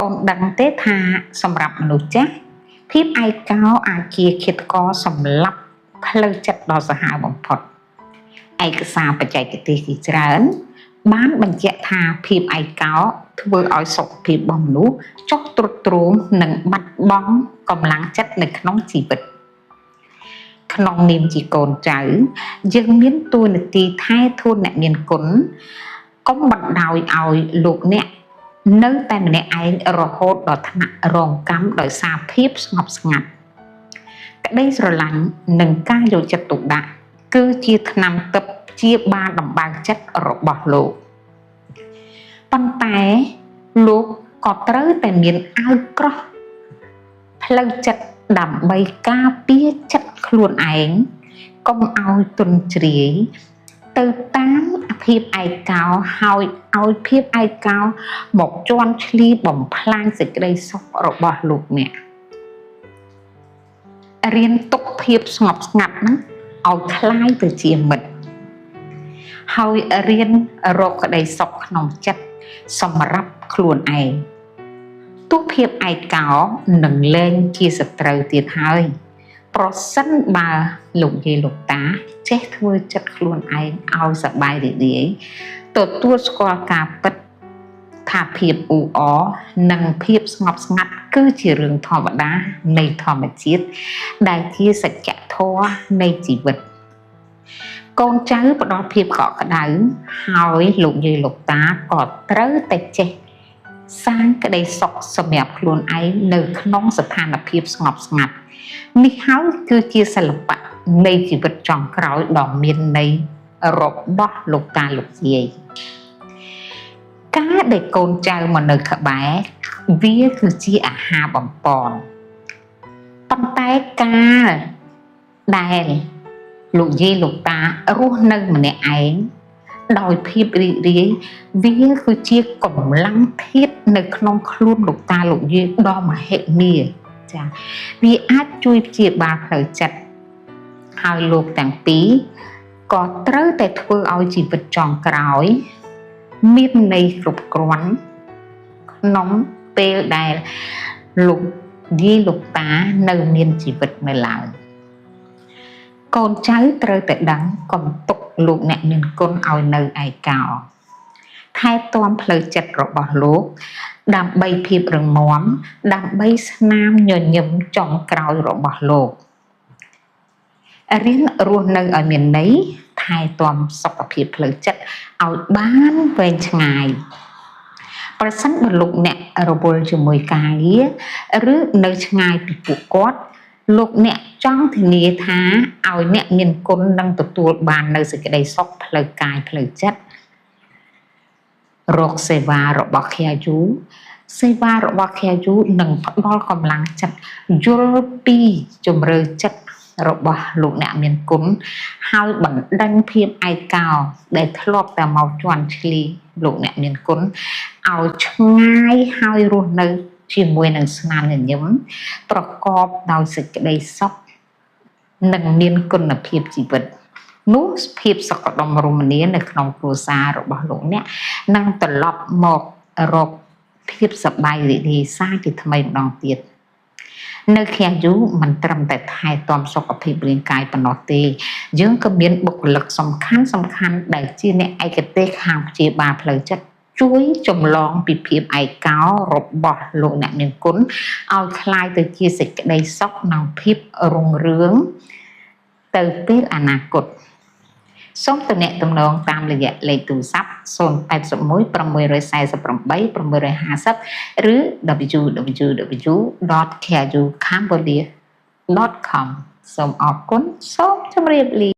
អូនដឹងទេថាសម្រាប់មនុស្សចាស់ភាពឯកោអាចជាឃាតករសម្លាប់ផ្លូវចិត្តដ៏សាហាវបំផុតឯកសារបច្ចេកទេសជាច្រើនបានបញ្ជាក់ថាភាពឯកោធ្វើឲ្យសុខភាពរបស់មនុស្សចុះទ្រុឌទ្រោមនិងបាត់បង់កម្លាំងចិត្តនៅក្នុងជីវិតក្នុងនាមជាកូនចៅយើងមានតួនាទីថែធួនអ្នកមានគុណកុំបណ្ដោយឲ្យលោកអ្នកនៅតែម្នាក់ឯងរហូតដល់ថ្នាក់រងកម្មដោយសារភាពស្ងប់ស្ងាត់ក្តីស្រឡាញ់និងការយកចិត្តទុកដាក់គឺជាថ្នាំទិព្វជាបានដំបៅចិត្តរបស់លោកប៉ុន្តែលោកក៏ត្រូវតែមានអាវក្រោះផ្លូវចិត្តដើម្បីការពារចិត្តខ្លួនឯងកុំឲ្យទន់ជ្រាយទៅតាមភាពឯកោហើយឲ្យភាពឯកោមកជន់ឈ្លីបំផ្លាញសេចក្តីសុខរបស់លោកអ្នករៀនទុកភាពស្ងប់ស្ងាត់ហ្នឹងឲ្យคล้ายទៅជាមិត្តហើយរៀនរកក្តីសុខក្នុងចិត្តសម្រាប់ខ្លួនឯងទោះភាពឯកោនឹងលែងជាសត្រូវទៀតហើយប្រសិនបើលោកយាយលោកតាចេះធ្វើចិត្តខ្លួនឯងឲ្យសប្បាយរីករាយទទួលស្គាល់ការពិតថាភាពអ៊ូអរនិងភាពស្ងប់ស្ងាត់គឺជារឿងធម្មតានៃធម្មជាតិដែលជាសច្ចធម៌នៃជីវិតកូនចៅផ្ដល់ភាពកក់ក្ដៅហើយលោកយាយលោកតាក៏ត្រូវតែចេះសាងក្តីសុខសម្រាប់ខ្លួនឯងនៅក្នុងស្ថានភាពស្ងប់ស្ងាត់នេះហើយគឺជាសិល្បៈនៃជីវិតចុងក្រោយដ៏មានន័យរបស់លោកតាលោកយាយការដែលកូនចៅមកនៅក្បែរវាគឺជាអាហារបំពន់ប៉ុន្តែការដែលលោកយាយលោកតារស់នៅម្នាក់ឯងដោយភាពរីករាយវាគឺជាកម្លាំងធាតុនៅក្នុងខ្លួនលោកតាលោកយាយដ៏មហិមាចាវាអាចជួយព្យាបាលផ្លូវចិត្តហើយលោកទាំងពីរក៏ត្រូវតែធ្វើឲ្យជីវិតចុងក្រោយមានន័យគ្រប់គ្រាន់ក្នុងពេលដែលលោកយាយលោកតានៅមានជីវិតនៅឡើយកូនចៅត្រូវតែដឹងកុំទុកលោកអ្នកមានគុណឲ្យនៅឯកោថែទាំផ្លូវចិត្តរបស់លោកដើម្បីភាពរឹងមាំដើម្បីស្នាមញញឹមចុងក្រោយរបស់លោករៀនរស់នៅឲ្យមានន័យថែទាំសុខភាពផ្លូវចិត្តឲ្យបានវែងឆ្ងាយប្រសិនបើលោកអ្នករវល់ជាមួយការងារឬនៅឆ្ងាយពីពួកគាត់លោកអ្នកចង់ធានាថាឲ្យអ្នកមានគុណនឹងទទួលបាននៅសេចក្តីសុខផ្លូវកាយផ្លូវចិត្តរកសេវារបស់ខែយូសេវារបស់ខែយូនឹងផ្ដល់កម្លាំងចិត្តយល់ពីជំរឿចិត្តរបស់លោកអ្នកមានគុណហើយបណ្ដេញភាពឯកោដែលធ្លាប់តែមកជន់ឈ្លីលោកអ្នកមានគុណឲ្យឆ្ងាយហើយរស់នៅជាមួយនឹងស្នាមញញឹមប្រកបដោយសេចក្តីសុខនិងមានគុណភាពជីវិតនោះភាពសុខដុមរមនានៅក្នុងគ្រួសាររបស់លោកអ្នកនឹងត្រឡប់មករកភាពសប្បាយរីករាយសារជាថ្មីម្ដងទៀតនៅខែយូមិនត្រឹមតែថែទាំសុខភាពរាងកាយប៉ុណ្ណោះទេយើងក៏មានបុគ្គលិកសំខាន់ដែលជាអ្នកឯកទេសខាងព្យាបាលផ្លូវចិត្តជួយចម្លងពីភាពឯកោរបស់លោកអ្នកមានគុណឲ្យคล้ายទៅជាសេចក្តីសុខនិងភាពរុងរឿងទៅពេលអនាគតសូមទំនាក់ទំនងតាមរយៈលេខទូរស័ព្ទ081 648 650 ឬ www.kayucambodia.com សូមអរគុណសូមជម្រាបលា